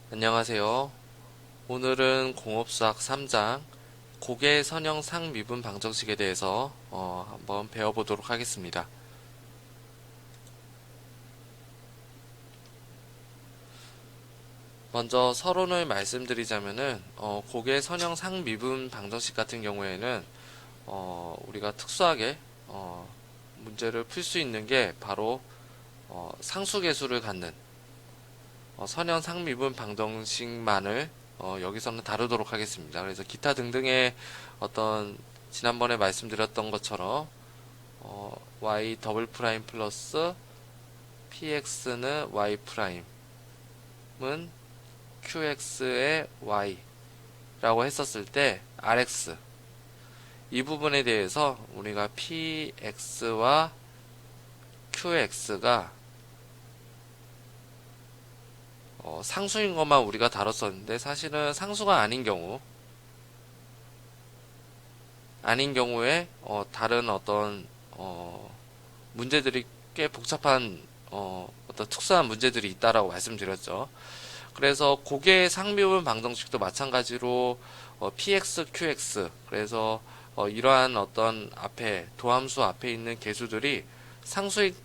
안녕하세요. 오늘은 공업수학 3장 고개 선형 상미분 방정식에 대해서 한번 배워보도록 하겠습니다. 먼저 서론을 말씀드리자면은 고개 선형 상미분 방정식 같은 경우에는 우리가 특수하게 문제를 풀 수 있는 게 바로 상수계수를 갖는 선형 상미분 방정식만을 여기서는 다루도록 하겠습니다. 그래서 기타 등등의 어떤 지난번에 말씀드렸던 것처럼 y 더블 프라임 플러스 px는 y 프라임은 qx의 y라고 했었을 때 rx 이 부분에 대해서 우리가 px와 qx가 상수인 것만 우리가 다뤘었는데 사실은 상수가 아닌 경우에 다른 어떤 문제들이 꽤 복잡한 어떤 특수한 문제들이 있다라고 말씀드렸죠. 그래서 고개 상미분 방정식도 마찬가지로 px, qx 그래서 이러한 어떤 도함수 앞에 있는 계수들이 상수인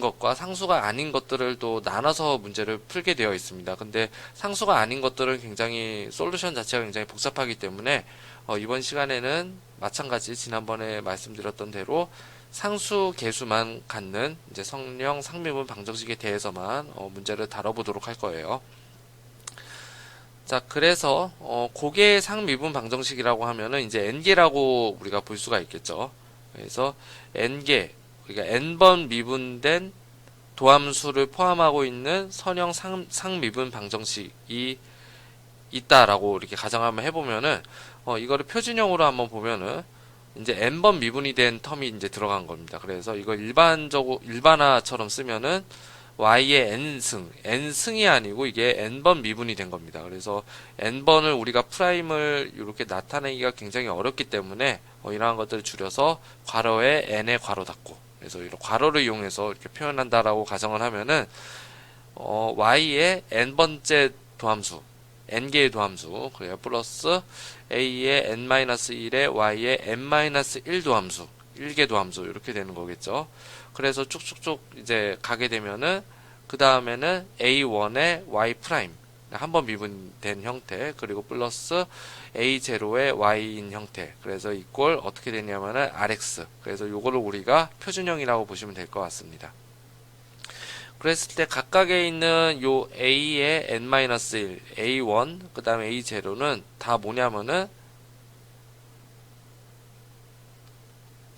것과 상수가 아닌 것들을 또 나눠서 문제를 풀게 되어 있습니다. 근데 상수가 아닌 것들은 굉장히 솔루션 자체가 굉장히 복잡하기 때문에 이번 시간에는 마찬가지 지난번에 말씀드렸던 대로 상수 계수만 갖는 이제 성령 상미분 방정식에 대해서만 문제를 다뤄보도록 할 거예요. 자, 그래서 고개 상미분 방정식이라고 하면은 이제 n개라고 우리가 볼 수가 있겠죠. 그래서 n개 그러니까 n번 미분된 도함수를 포함하고 있는 선형 상미분 방정식이 있다라고 이렇게 가정 한번 해보면은 이거를 표준형으로 한번 보면은 이제 n번 미분이 된 텀이 이제 들어간 겁니다. 그래서 이걸 일반화처럼 쓰면은 y의 n승이 아니고 이게 n번 미분이 된 겁니다. 그래서 n번을 우리가 프라임을 이렇게 나타내기가 굉장히 어렵기 때문에 이러한 것들을 줄여서 괄호에 n의 괄호 닫고 그래서 이런 괄호를 이용해서 이렇게 표현한다라고 가정을 하면은 y의 n번째 도함수 n개의 도함수 그래요 플러스 a의 n-1의 y의 n-1 도함수 1개 도함수 이렇게 되는 거겠죠. 그래서 쭉쭉쭉 이제 가게 되면은 그 다음에는 a1의 y 프라임 한번 미분된 형태 그리고 플러스 a0의 y인 형태 그래서 이꼴 어떻게 되냐면은 rx 그래서 요거를 우리가 표준형이라고 보시면 될 것 같습니다. 그랬을 때 각각에 있는 요 a의 n-1 a1 그 다음에 a0는 다 뭐냐면은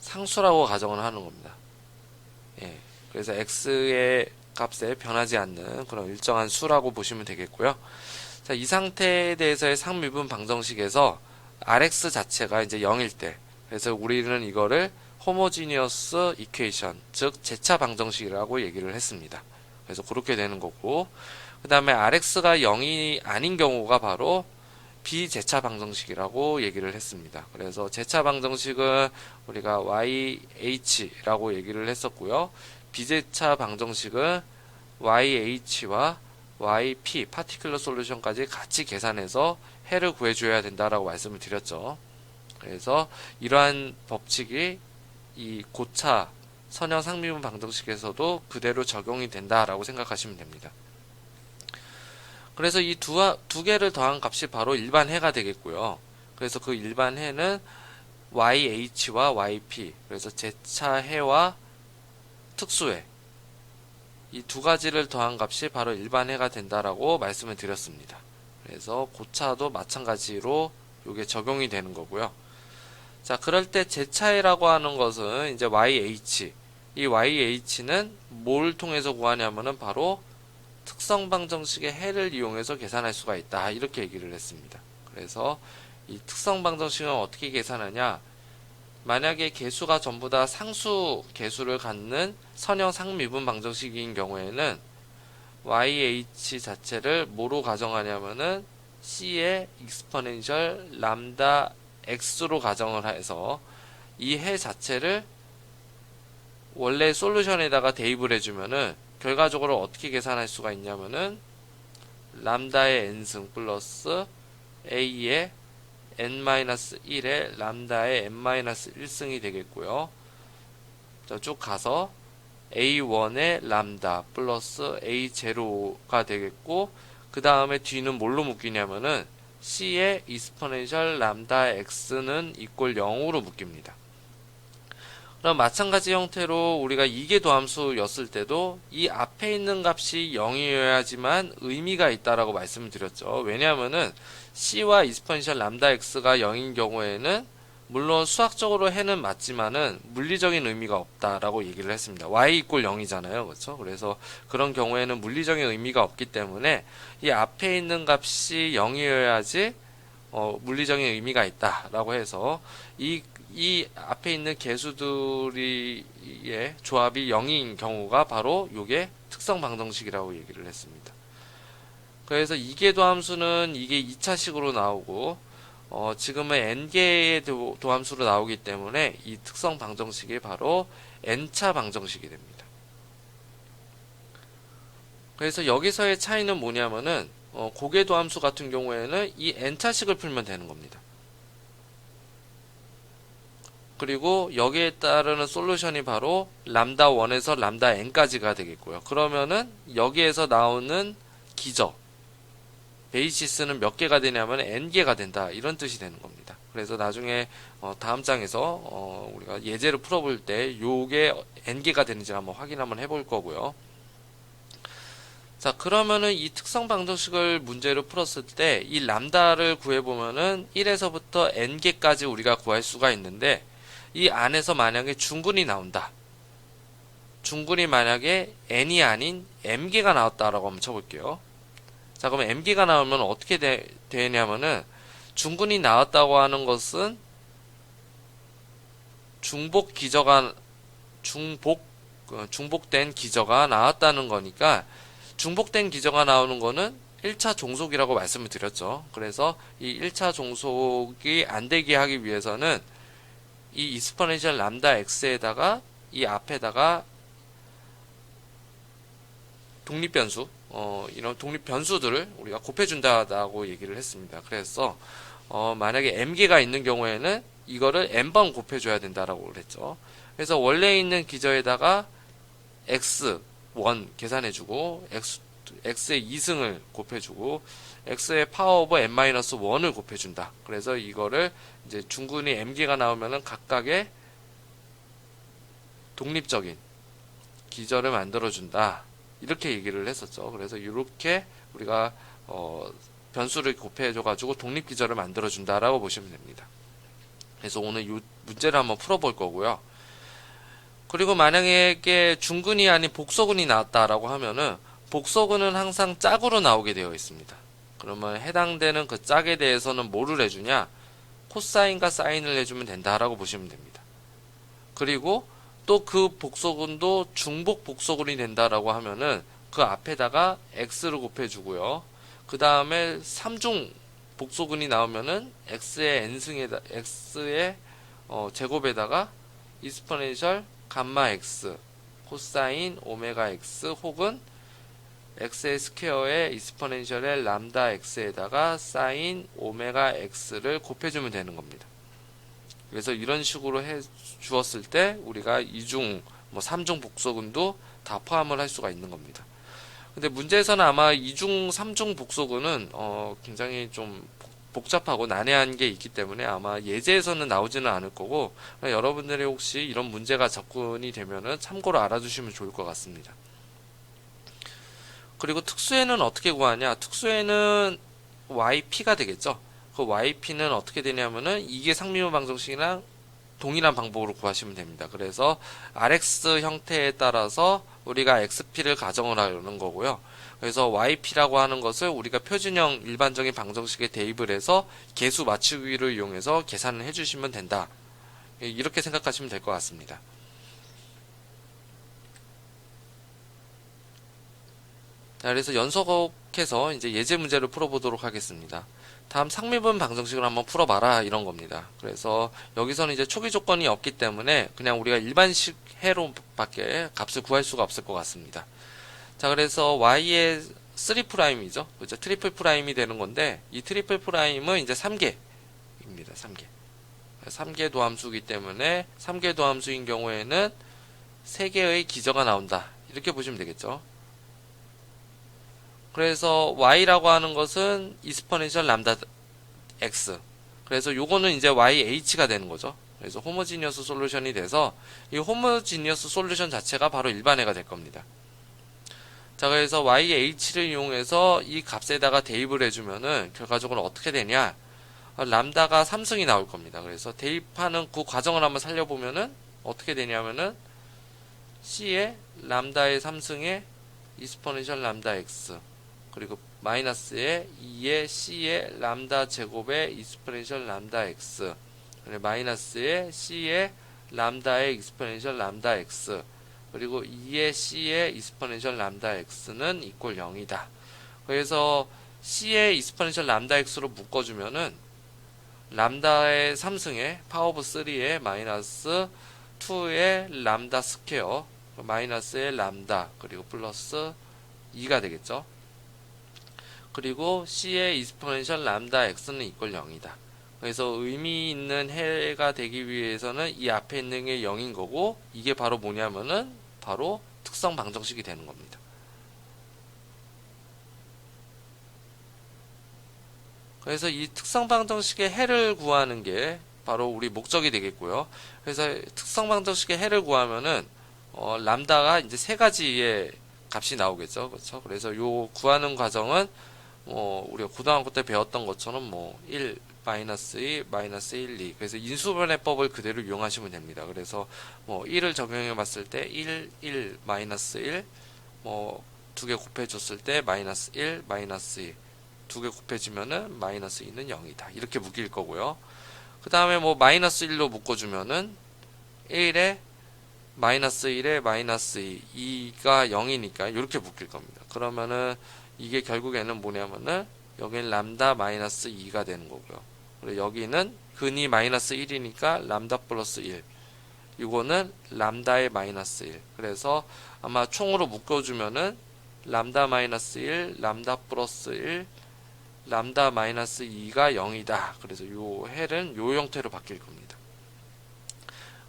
상수라고 가정을 하는 겁니다. 예, 그래서 x의 값에 변하지 않는 그런 일정한 수라고 보시면 되겠고요. 자, 이 상태에 대해서의 상미분 방정식에서 Rx 자체가 이제 0일 때, 그래서 우리는 이거를 호모지니어스 이퀘이션, 즉 제차 방정식이라고 얘기를 했습니다. 그래서 그렇게 되는 거고, 그 다음에 Rx가 0이 아닌 경우가 바로 비제차 방정식이라고 얘기를 했습니다. 그래서 제차 방정식은 우리가 YH라고 얘기를 했었고요. 비제차 방정식은 YH와 YP, 파티큘러 솔루션까지 같이 계산해서 해를 구해줘야 된다라고 말씀을 드렸죠. 그래서 이러한 법칙이 이 고차 선형 상미분 방정식에서도 그대로 적용이 된다라고 생각하시면 됩니다. 그래서 이 두 개를 더한 값이 바로 일반해가 되겠고요. 그래서 그 일반해는 YH와 YP, 그래서 제차해와 특수해, 이 두 가지를 더한 값이 바로 일반해가 된다라고 말씀을 드렸습니다. 그래서 고차도 마찬가지로 이게 적용이 되는 거고요. 자, 그럴 때 제차해라고 하는 것은 이제 YH, 이 YH는 뭘 통해서 구하냐면은 바로 특성 방정식의 해를 이용해서 계산할 수가 있다. 이렇게 얘기를 했습니다. 그래서 이 특성 방정식은 어떻게 계산하냐? 만약에 개수가 전부 다 상수 개수를 갖는 선형 상미분 방정식인 경우에는 YH 자체를 뭐로 가정하냐면은 C의 익스포넨셜 람다 X로 가정을 해서 이 해 자체를 원래 솔루션에다가 대입을 해주면은 결과적으로 어떻게 계산할 수가 있냐면은 람다의 n승 플러스 a의 n-1의 람다의 n-1승이 되겠고요. 자, 쭉 가서 a1의 람다 플러스 a0가 되겠고, 그 다음에 뒤는 뭘로 묶이냐면은 c의 이스포넨셜 람다 x는 이꼴 0으로 묶입니다. 그럼 마찬가지 형태로 우리가 이계 도함수였을 때도 이 앞에 있는 값이 0이어야지만 의미가 있다라고 말씀을 드렸죠. 왜냐하면은 c와 이스포넨셜 람다 x가 0인 경우에는 물론 수학적으로 해는 맞지만은 물리적인 의미가 없다라고 얘기를 했습니다. y 이꼴 0이잖아요. 그렇죠? 그래서 그런 경우에는 물리적인 의미가 없기 때문에 이 앞에 있는 값이 0이어야지 물리적인 의미가 있다라고 해서 이 앞에 있는 개수들의 조합이 0인 경우가 바로 이게 특성 방정식이라고 얘기를 했습니다. 그래서 이계도 함수는 이게 2차식으로 나오고 지금은 n개의 도함수로 나오기 때문에 이 특성 방정식이 바로 n차 방정식이 됩니다. 그래서 여기서의 차이는 뭐냐면은 고계 도함수 같은 경우에는 이 n차식을 풀면 되는 겁니다. 그리고 여기에 따르는 솔루션이 바로 람다 1에서 람다 n까지가 되겠고요. 그러면은 여기에서 나오는 기저 베이시스는 몇 개가 되냐면 n개가 된다, 이런 뜻이 되는 겁니다. 그래서 나중에 다음 장에서 우리가 예제를 풀어볼 때 요게 n개가 되는지 한번 확인 한번 해볼 거고요. 자, 그러면은 이 특성 방정식을 문제로 풀었을 때 이 람다를 구해보면은 1에서부터 n개까지 우리가 구할 수가 있는데, 이 안에서 만약에 중근이 나온다. 중근이 만약에 n이 아닌 m개가 나왔다라고 한번 쳐볼게요. 자, 그러면 m개가 나오면 어떻게 되냐면은 중근이 나왔다고 하는 것은 중복된 기저가 나왔다는 거니까, 중복된 기저가 나오는 거는 1차 종속이라고 말씀을 드렸죠. 그래서 이 1차 종속이 안 되게 하기 위해서는 이 이스포넨셜 람다 x에다가 이 앞에다가 독립변수, 이런 독립변수들을 우리가 곱해준다고 얘기를 했습니다. 그래서 만약에 m개가 있는 경우에는 이거를 n번 곱해줘야 된다라고 그랬죠. 그래서 원래 있는 기저에다가 x1 계산해주고 x의 2승을 곱해주고 x의 파워 오버 n-1을 곱해준다. 그래서 이거를 이제 중근이 m개가 나오면은 각각의 독립적인 기저를 만들어준다, 이렇게 얘기를 했었죠. 그래서 이렇게 우리가 변수를 곱해줘가지고 독립기저를 만들어준다라고 보시면 됩니다. 그래서 오늘 이 문제를 한번 풀어볼 거고요. 그리고 만약에 중근이 아닌 복소근이 나왔다라고 하면은 복소근은 항상 짝으로 나오게 되어 있습니다. 그러면 해당되는 그 짝에 대해서는 뭐를 해주냐? 코사인과 사인을 해주면 된다라고 보시면 됩니다. 그리고 또 그 복소근도 중복 복소근이 된다라고 하면은 그 앞에다가 x를 곱해주고요. 그 다음에 3중 복소근이 나오면은 x의 n승에다 x의 제곱에다가 이스포넨셜 감마 x 코사인 오메가 x 혹은 x의 스퀘어의 이스포넨셜의 람다 x에다가 사인 오메가 x를 곱해주면 되는 겁니다. 그래서 이런 식으로 해 주었을 때 우리가 2중, 3중 복소근도 다 포함을 할 수가 있는 겁니다. 근데 문제에서는 아마 2중, 3중 복소근은 굉장히 좀 복잡하고 난해한 게 있기 때문에 아마 예제에서는 나오지는 않을 거고, 여러분들이 혹시 이런 문제가 접근이 되면은 참고로 알아두시면 좋을 것 같습니다. 그리고 특수에는 어떻게 구하냐? 특수에는 yp가 되겠죠. 그 yp는 어떻게 되냐면은 이게 상미분 방정식이랑 동일한 방법으로 구하시면 됩니다. 그래서 rx 형태에 따라서 우리가 xp를 가정을 하려는 거고요. 그래서 yp라고 하는 것을 우리가 표준형 일반적인 방정식에 대입을 해서 개수 맞추기를 이용해서 계산을 해주시면 된다. 이렇게 생각하시면 될 것 같습니다. 자, 그래서 연속해서 이제 예제 문제를 풀어보도록 하겠습니다. 다음 상미분 방정식을 한번 풀어봐라, 이런 겁니다. 그래서 여기서는 이제 초기 조건이 없기 때문에 그냥 우리가 일반식 해로밖에 값을 구할 수가 없을 것 같습니다. 자, 그래서 y의 3 프라임이죠. 그죠? 트리플 프라임이 되는 건데, 이 트리플 프라임은 이제 3개입니다. 3개. 3개 도함수이기 때문에 3개 도함수인 경우에는 3개의 기저가 나온다. 이렇게 보시면 되겠죠. 그래서 y라고 하는 것은 이스포넨셜 람다 x. 그래서 요거는 이제 yh가 되는 거죠. 그래서 호모지니어스 솔루션이 돼서 이 호모지니어스 솔루션 자체가 바로 일반해가 될 겁니다. 자, 그래서 yh를 이용해서 이 값에다가 대입을 해주면은 결과적으로 어떻게 되냐? 람다가 3승이 나올 겁니다. 그래서 대입하는 그 과정을 한번 살려보면은 어떻게 되냐면은 c의 람다의 3승에 이스포넨셜 람다 x 그리고 마이너스에 2의 c의 람다 제곱의 이스포넨셜 람다 x 그리고 마이너스에 c의 람다의 이스포넨셜 람다 x 그리고 2의 c의 이스포넨셜 람다 x는 이꼴 0이다. 그래서 c의 이스포넨셜 람다 x로 묶어주면은 람다의 3승에 파워 오브 3의 마이너스 2의 람다 스퀘어 마이너스의 람다 그리고 플러스 2가 되겠죠. 그리고 c의 이스포넨셜 람다 x는 이꼴 0이다. 그래서 의미 있는 해가 되기 위해서는 이 앞에 있는 게 0인 거고 이게 바로 뭐냐면은 바로 특성 방정식이 되는 겁니다. 그래서 이 특성 방정식의 해를 구하는 게 바로 우리 목적이 되겠고요. 그래서 특성 방정식의 해를 구하면은 람다가 이제 세 가지의 값이 나오겠죠. 그렇죠? 그래서 요 구하는 과정은 우리가 고등학교 때 배웠던 것처럼 1, 마이너스 2, 마이너스 1, 2. 그래서 인수분해법을 그대로 이용하시면 됩니다. 그래서 1을 적용해 봤을 때 1, 1, 마이너스 1, 두 개 곱해 줬을 때 마이너스 1, 마이너스 2. 두 개 곱해주면은 마이너스 2는 0이다. 이렇게 묶일 거고요. 그 다음에 마이너스 1로 묶어주면은 1에 마이너스 1에 마이너스 2, 2가 0이니까 이렇게 묶일 겁니다. 그러면은 이게 결국에는 뭐냐면은 여기는 람다 마이너스 2가 되는 거고요. 그리고 여기는 근이 마이너스 1이니까 람다 플러스 1. 이거는 람다의 마이너스 1. 그래서 아마 총으로 묶어주면은 람다 마이너스 1, 람다 플러스 1, 람다 마이너스 2가 0이다. 그래서 요 해는 요 형태로 바뀔 겁니다.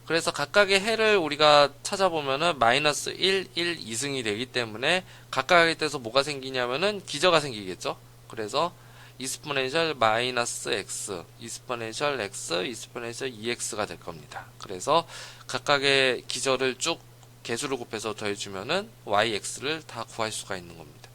그래서 각각의 해를 우리가 찾아보면은 마이너스 1, 1, 2승이 되기 때문에 각각에 대해서 뭐가 생기냐면은 기저가 생기겠죠. 그래서 이스포넨셜 마이너스 x, 이스포넨셜 x, 이스포넨셜 2x가 될 겁니다. 그래서 각각의 기저를 쭉 개수를 곱해서 더해주면은 yx를 다 구할 수가 있는 겁니다.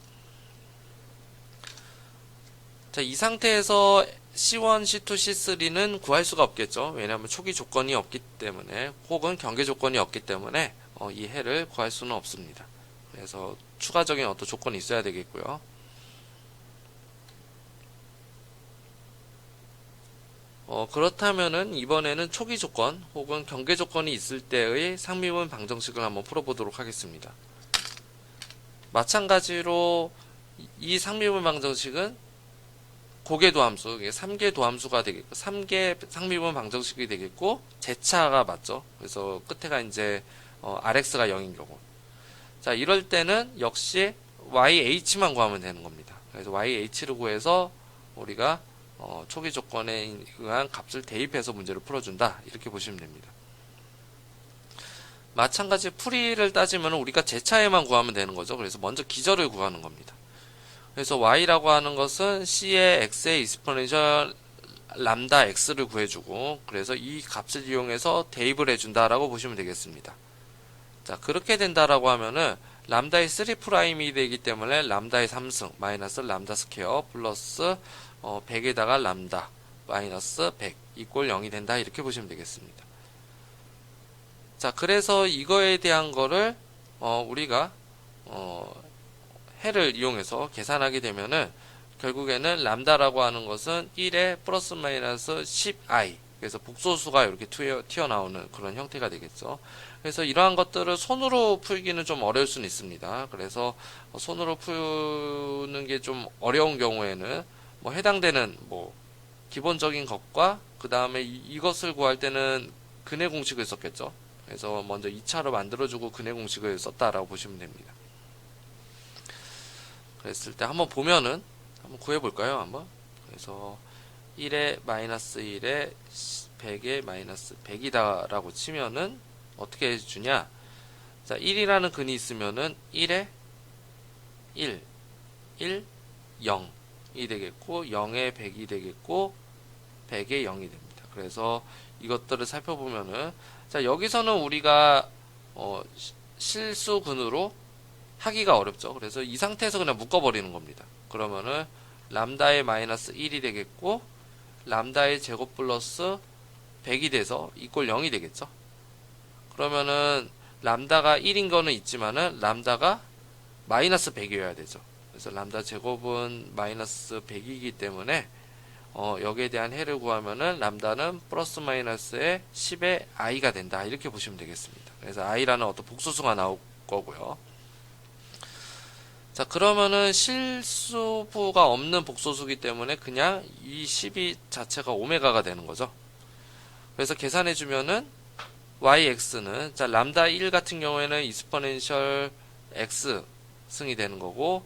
자, 이 상태에서 C1, C2, C3는 구할 수가 없겠죠. 왜냐하면 초기 조건이 없기 때문에 혹은 경계 조건이 없기 때문에 이 해를 구할 수는 없습니다. 그래서 추가적인 어떤 조건이 있어야 되겠고요. 그렇다면은 이번에는 초기 조건 혹은 경계 조건이 있을 때의 상미분 방정식을 한번 풀어보도록 하겠습니다. 마찬가지로 이 상미분 방정식은 고개도 함수, 3개 도함수가 되겠고, 3개 상미분 방정식이 되겠고, 제차가 맞죠. 그래서 끝에가 이제, RX가 0인 경우. 자, 이럴 때는 역시 YH만 구하면 되는 겁니다. 그래서 YH를 구해서 우리가, 초기 조건에 의한 값을 대입해서 문제를 풀어준다. 이렇게 보시면 됩니다. 마찬가지 풀이를 따지면 우리가 제차에만 구하면 되는 거죠. 그래서 먼저 기저를 구하는 겁니다. 그래서 y라고 하는 것은 c의 x의 이스포넨셜 람다 x를 구해주고 그래서 이 값을 이용해서 대입을 해준다라고 보시면 되겠습니다. 자, 그렇게 된다라고 하면은 람다의 3'이 되기 때문에 람다의 3승 마이너스 람다 스퀘어 플러스 100에다가 람다 마이너스 100 이꼴 0이 된다 이렇게 보시면 되겠습니다. 자, 그래서 이거에 대한 거를 우리가 해를 이용해서 계산하게 되면은 결국에는 람다라고 하는 것은 1에 플러스 마이너스 10i 그래서 복소수가 이렇게 튀어나오는 그런 형태가 되겠죠. 그래서 이러한 것들을 손으로 풀기는 좀 어려울 수는 있습니다. 그래서 손으로 푸는 게 좀 어려운 경우에는 해당되는 기본적인 것과 그 다음에 이것을 구할 때는 근해 공식을 썼겠죠. 그래서 먼저 2차로 만들어주고 근해 공식을 썼다라고 보시면 됩니다. 그랬을 때 한번 보면은 한번 구해볼까요? 한번. 그래서 1에 마이너스 1에 100에 마이너스 100이다 라고 치면은 어떻게 해주냐. 자, 1이라는 근이 있으면은 1에 1, 1, 0이 되겠고 0에 100이 되겠고 100에 0이 됩니다. 그래서 이것들을 살펴보면은 자, 여기서는 우리가 실수근으로 하기가 어렵죠. 그래서 이 상태에서 그냥 묶어버리는 겁니다. 그러면은 람다의 마이너스 1이 되겠고 람다의 제곱 플러스 100이 돼서 이꼴 0이 되겠죠. 그러면은 람다가 1인 거는 있지만은 람다가 마이너스 100이어야 되죠. 그래서 람다 제곱은 마이너스 100이기 때문에 여기에 대한 해를 구하면은 람다는 플러스 마이너스의 10의 i가 된다. 이렇게 보시면 되겠습니다. 그래서 i라는 어떤 복소수가 나올 거고요. 자, 그러면은 실수부가 없는 복소수기 때문에 그냥 이 12 자체가 오메가가 되는 거죠. 그래서 계산해 주면은 yx는 자, 람다 1 같은 경우에는 이스포넨셜 x 승이 되는 거고,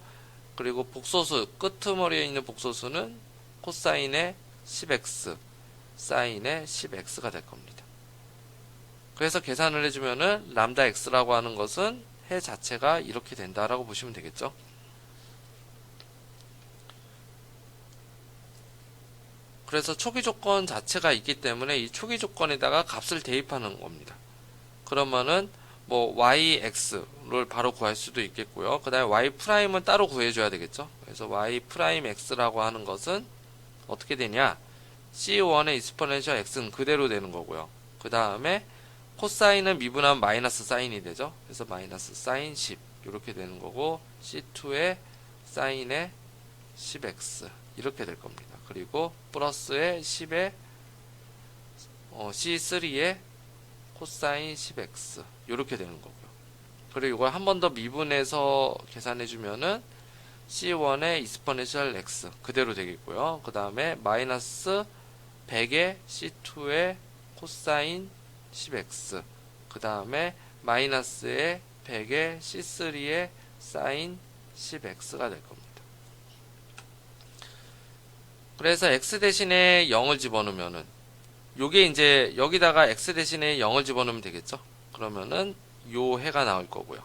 그리고 복소수 끄트머리에 있는 복소수는 코사인의 10x 사인의 10x가 될 겁니다. 그래서 계산을 해주면은 람다 x라고 하는 것은 해 자체가 이렇게 된다라고 보시면 되겠죠. 그래서 초기 조건 자체가 있기 때문에 이 초기 조건에다가 값을 대입하는 겁니다. 그러면은 뭐 yx를 바로 구할 수도 있겠고요. 그 다음에 y'은 따로 구해줘야 되겠죠. 그래서 y'x라고 하는 것은 어떻게 되냐, C1의 이스포넨셜 x는 그대로 되는 거고요. 그 다음에 코사인은 미분하면 마이너스 사인이 되죠. 그래서 마이너스 사인 10 이렇게 되는 거고, C2의 사인의 10x 이렇게 될 겁니다. 그리고 플러스의 10의 C3의 코사인 10x 이렇게 되는 거고요. 그리고 이걸 한 번 더 미분해서 계산해 주면은 C1의 이스포넨셜 x 그대로 되겠고요. 그 다음에 마이너스 100의 C2의 코사인 10x 그 다음에 마이너스의 100의 C3의 사인 10x가 될 겁니다. 그래서 x 대신에 0을 집어넣으면은 요게 이제 여기다가 x 대신에 0을 집어넣으면 되겠죠. 그러면은 요 해가 나올 거고요.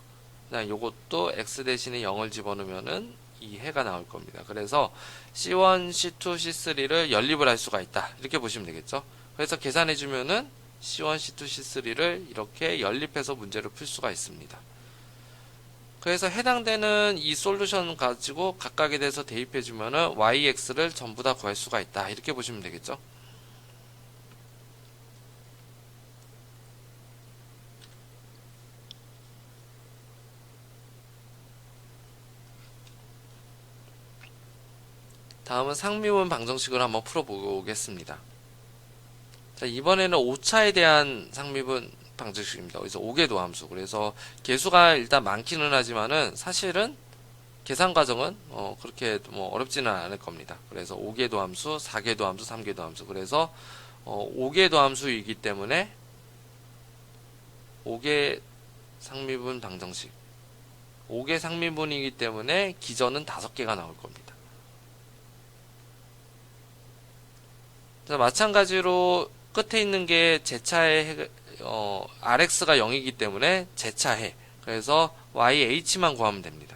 그다음 요것도 x 대신에 0을 집어넣으면은 이 해가 나올 겁니다. 그래서 C1, C2, C3를 연립을 할 수가 있다. 이렇게 보시면 되겠죠. 그래서 계산해 주면은 C1, C2, C3를 이렇게 연립해서 문제를 풀 수가 있습니다. 그래서 해당되는 이 솔루션 가지고 각각에 대해서 대입해 주면은 yx를 전부 다 구할 수가 있다. 이렇게 보시면 되겠죠. 다음은 상미분 방정식을 한번 풀어보겠습니다. 자, 이번에는 오차에 대한 상미분 방정식입니다. 그래서 5개도 함수. 그래서 개수가 일단 많기는 하지만은 사실은 계산 과정은 그렇게 뭐 어렵지는 않을 겁니다. 그래서 5개도 함수, 4개도 함수, 3개도 함수. 그래서 5개도 함수이기 때문에 5개 상미분 방정식. 5개 상미분이기 때문에 기전은 5개가 나올 겁니다. 자, 마찬가지로 끝에 있는 게 제차의 rx가 0이기 때문에 제차해. 그래서 yh만 구하면 됩니다.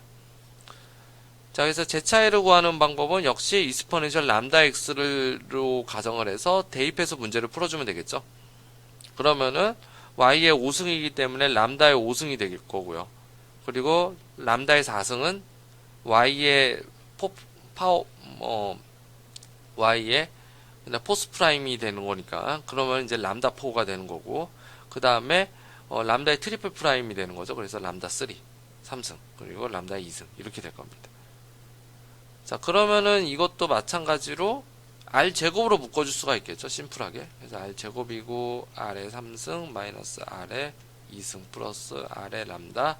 자, 그래서 제차해를 구하는 방법은 역시 이스포넨셜 람다 x로 가정을 해서 대입해서 문제를 풀어주면 되겠죠. 그러면은 y의 5승이기 때문에 람다의 5승이 될 거고요. 그리고 람다의 4승은 y의 y의 포스 프라임이 되는 거니까, 그러면 이제 람다 4가 되는 거고, 그 다음에 람다의 트리플 프라임이 되는 거죠. 그래서 람다 3 3승 그리고 람다 2승 이렇게 될 겁니다. 자, 그러면은 이것도 마찬가지로 r 제곱으로 묶어줄 수가 있겠죠. 심플하게. 그래서 r 제곱이고 r의 3승 마이너스 r의 2승 플러스 r의 람다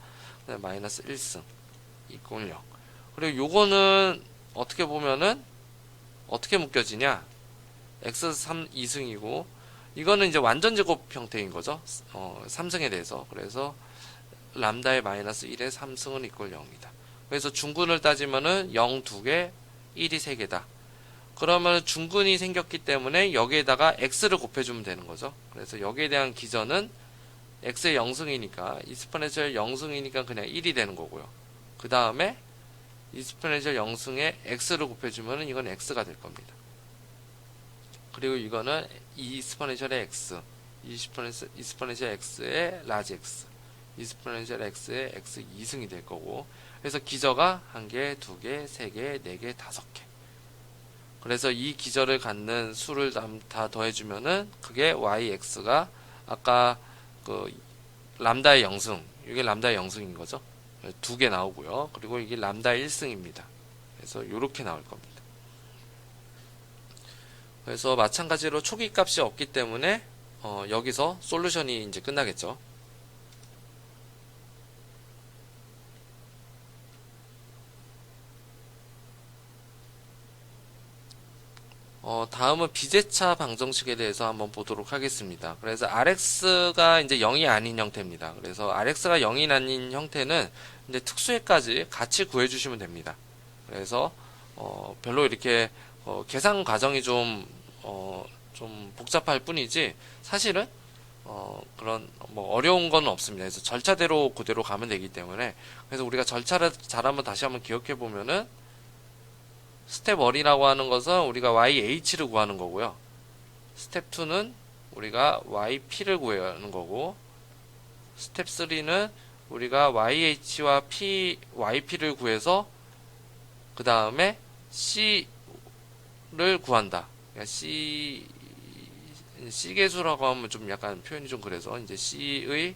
마이너스 1승 이꼴 0. 그리고 요거는 어떻게 보면은 어떻게 묶여지냐, x 3 2승이고 이거는 이제 완전 제곱 형태인 거죠. 3승에 대해서. 그래서 람다의 마이너스 1의 3승은 이꼴 0이다. 그래서 중근을 따지면은 0 2개, 1이 3개다. 그러면 중근이 생겼기 때문에 여기에다가 x를 곱해주면 되는 거죠. 그래서 여기에 대한 기전은 x의 0승이니까 이스포넨셜 0승이니까 그냥 1이 되는 거고요. 그 다음에 이스포넨셜 0승에 x를 곱해주면 이건 x가 될 겁니다. 그리고 이거는 이스포넨셜의 x, 이스포넨셜 x의 라지 x, 이스포넨셜 x의 x 2승이 될 거고, 그래서 기저가 1개, 2개, 3개, 4개, 5개. 그래서 이 기저를 갖는 수를 다 더해주면은 그게 yx가 아까 그 람다의 0승, 이게 람다의 0승인 거죠. 2개 나오고요. 그리고 이게 람다의 1승입니다. 그래서 이렇게 나올 겁니다. 그래서 마찬가지로 초기 값이 없기 때문에 여기서 솔루션이 이제 끝나겠죠. 다음은 비제차 방정식에 대해서 한번 보도록 하겠습니다. 그래서 RX가 이제 0이 아닌 형태입니다. 그래서 RX가 0이 아닌 형태는 이제 특수에까지 같이 구해주시면 됩니다. 그래서 별로 이렇게 계산 과정이 좀 복잡할 뿐이지 사실은 그런 뭐 어려운 건 없습니다. 그래서 절차대로 그대로 가면 되기 때문에, 그래서 우리가 절차를 잘 한번 다시 한번 기억해 보면은 스텝 1이라고 하는 것은 우리가 YH를 구하는 거고요. 스텝 2는 우리가 YP를 구하는 거고, 스텝 3는 우리가 YH와 YP를 구해서 그 다음에 C를 구한다. 그러니까 C 개수라고 하면 좀 약간 표현이 좀 그래서 이제 C의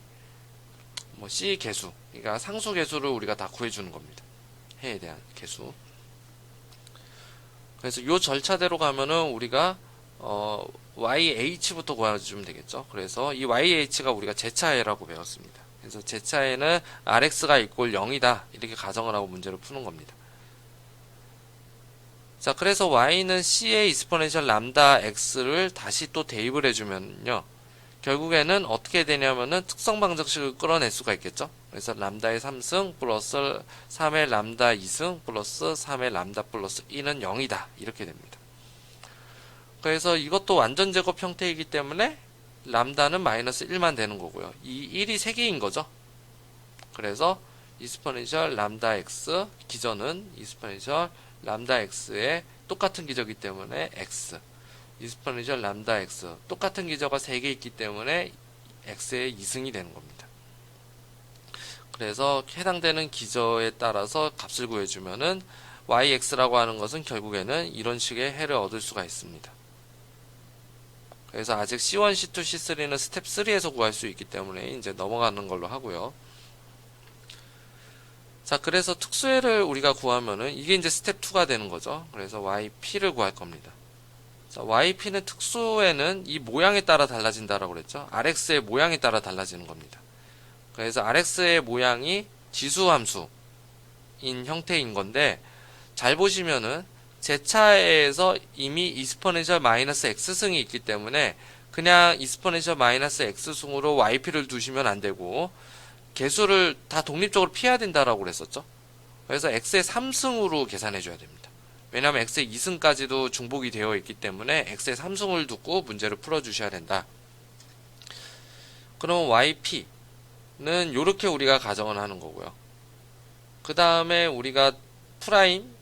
C 개수, 그러니까 상수 개수를 우리가 다 구해주는 겁니다. 해에 대한 개수. 그래서 이 절차대로 가면은 우리가 YH부터 구해주면 되겠죠. 그래서 이 YH가 우리가 제차해라고 배웠습니다. 그래서 제차해는 RX가 이꼴 0이다 이렇게 가정을 하고 문제를 푸는 겁니다. 자, 그래서 Y는 C의 이스포넨셜 람다 X를 다시 또 대입을 해주면요, 결국에는 어떻게 되냐면은 특성 방정식을 끌어낼 수가 있겠죠. 그래서 람다의 3승 플러스 3의 람다 2승 플러스 3의 람다 플러스 2는 0이다 이렇게 됩니다. 그래서 이것도 완전 제곱 형태이기 때문에 람다는 마이너스 1만 되는 거고요. 이 1이 3개인 거죠. 그래서 이스포넨셜 람다 X 기저는 이스포넨셜 람다 X의 똑같은 기저이기 때문에 X, 이스포넨셜 람다 X 똑같은 기저가 3개 있기 때문에 X의 2승이 되는 겁니다. 그래서 해당되는 기저에 따라서 값을 구해주면은 YX라고 하는 것은 결국에는 이런 식의 해를 얻을 수가 있습니다. 그래서 아직 C1, C2, C3는 스텝 3에서 구할 수 있기 때문에 이제 넘어가는 걸로 하고요. 자, 그래서 특수해를 우리가 구하면은 이게 이제 스텝 2가 되는 거죠. 그래서 YP를 구할 겁니다. 자, YP는 특수해는 이 모양에 따라 달라진다라고 그랬죠. RX의 모양에 따라 달라지는 겁니다. 그래서 RX의 모양이 지수함수인 형태인 건데, 잘 보시면은 제차에서 이미 이스포넨셜 마이너스 X승이 있기 때문에 그냥 이스포넨셜 마이너스 X승으로 YP를 두시면 안 되고 개수를 다 독립적으로 피해야 된다라고 그랬었죠. 그래서 X의 3승으로 계산해 줘야 됩니다. 왜냐하면 X의 2승까지도 중복이 되어 있기 때문에 X의 3승을 두고 문제를 풀어 주셔야 된다. 그럼 YP는 이렇게 우리가 가정을 하는 거고요. 그 다음에 우리가 프라임,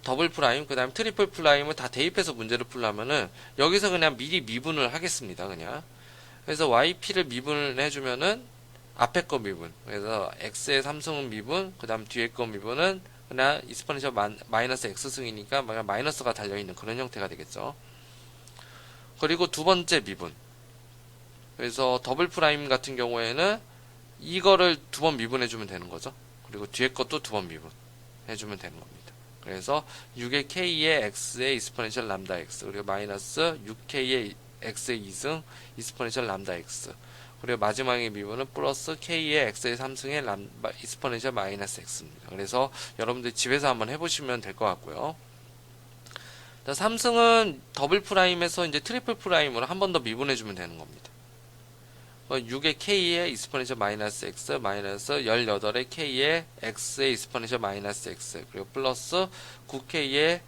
더블 프라임, 그 다음에 트리플 프라임을 다 대입해서 문제를 풀려면은 여기서 그냥 미리 미분을 하겠습니다. 그냥. 그래서 YP를 미분을 해주면은 앞에 거 미분, 그래서 X의 3승은 미분, 그 다음 뒤에 거 미분은 그냥 이스포넨셜 마이너스 X승이니까 마이너스가 달려있는 그런 형태가 되겠죠. 그리고 두 번째 미분, 그래서 더블 프라임 같은 경우에는 이거를 두 번 미분해주면 되는 거죠. 그리고 뒤에 것도 두 번 미분해주면 되는 겁니다. 그래서 6의 K의 X의 이스포넨셜 람다 X, 그리고 마이너스 6K의 X의 2승 이스포넨셜 람다 X, 그리고 마지막의 미분은 플러스 K의 X의 3승의 이스포넨셜 마이너스 X입니다. 그래서 여러분들 집에서 한번 해보시면 될 것 같고요. 3승은 더블 프라임에서 이제 트리플 프라임으로 한 번 더 미분해주면 되는 겁니다. 6의 k의 exponential 마이너스 x 마이너스 18의 k의 x의 exponential 마이너스 x 그리고 플러스 9k의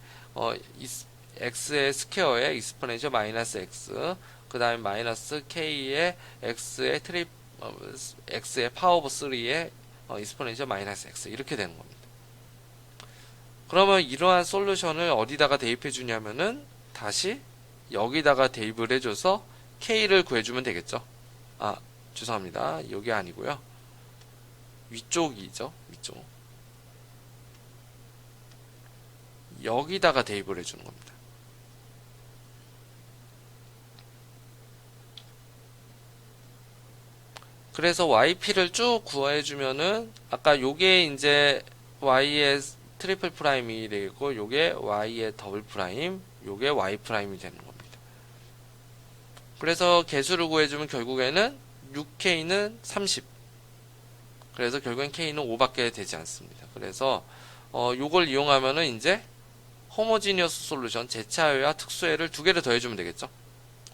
x의 스퀘어의 exponential 마이너스 x 그 다음에 마이너스 k의 x의 파워 오브 3의 exponential 마이너스 x 이렇게 되는 겁니다. 그러면 이러한 솔루션을 어디다가 대입해 주냐면은 다시 여기다가 대입을 해줘서 k를 구해주면 되겠죠. 아, 죄송합니다. 여기 아니고요. 위쪽이죠. 위쪽. 여기다가 대입을 해주는 겁니다. 그래서 yp를 쭉 구해주면은 아까 요게 이제 y의 트리플 프라임이 되고 요게 y의 더블 프라임, 요게 y 프라임이 되는 겁니다. 그래서 개수를 구해주면 결국에는 6k는 30. 그래서 결국엔 k는 5밖에 되지 않습니다. 그래서 요걸 이용하면은 이제 호모지니어스 솔루션 제차회와 특수회를 두 개를 더해주면 되겠죠.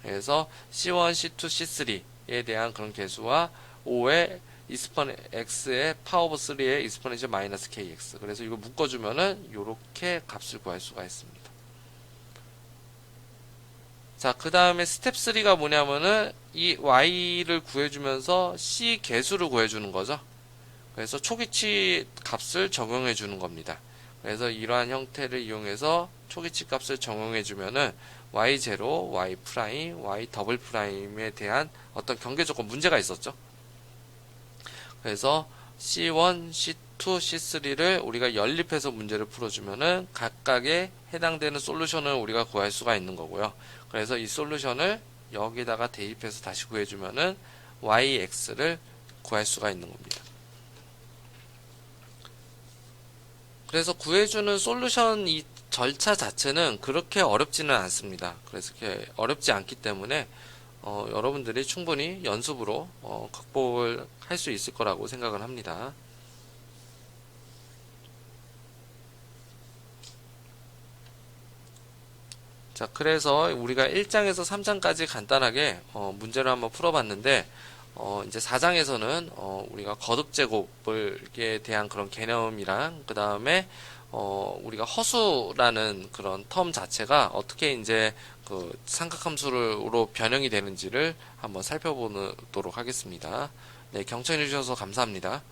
그래서 C1, C2, C3에 대한 그런 개수와 5의 x의 파워 오브 3의 exponential 마이너스 kx. 그래서 이거 묶어주면은 요렇게 값을 구할 수가 있습니다. 자, 그 다음에 스텝 3가 뭐냐면은 이 y를 구해주면서 c 개수를 구해주는 거죠. 그래서 초기치 값을 적용해 주는 겁니다. 그래서 이러한 형태를 이용해서 초기치 값을 적용해 주면은 y0, y 프라임, y 더블 프라임에 대한 어떤 경계 조건 문제가 있었죠. 그래서 C1, C2, C3를 우리가 연립해서 문제를 풀어주면은 각각에 해당되는 솔루션을 우리가 구할 수가 있는 거고요. 그래서 이 솔루션을 여기다가 대입해서 다시 구해주면은 yx를 구할 수가 있는 겁니다. 그래서 구해주는 솔루션 이 절차 자체는 그렇게 어렵지는 않습니다. 그래서 그렇게 어렵지 않기 때문에 여러분들이 충분히 연습으로 극복을 할 수 있을 거라고 생각을 합니다. 자, 그래서 우리가 1장에서 3장까지 간단하게 문제를 한번 풀어봤는데 이제 4장에서는 우리가 거듭 제곱에 대한 그런 개념이랑 그 다음에 우리가 허수라는 그런 텀 자체가 어떻게 이제 그 삼각함수로 변형이 되는지를 한번 살펴보도록 하겠습니다. 네, 경청해 주셔서 감사합니다.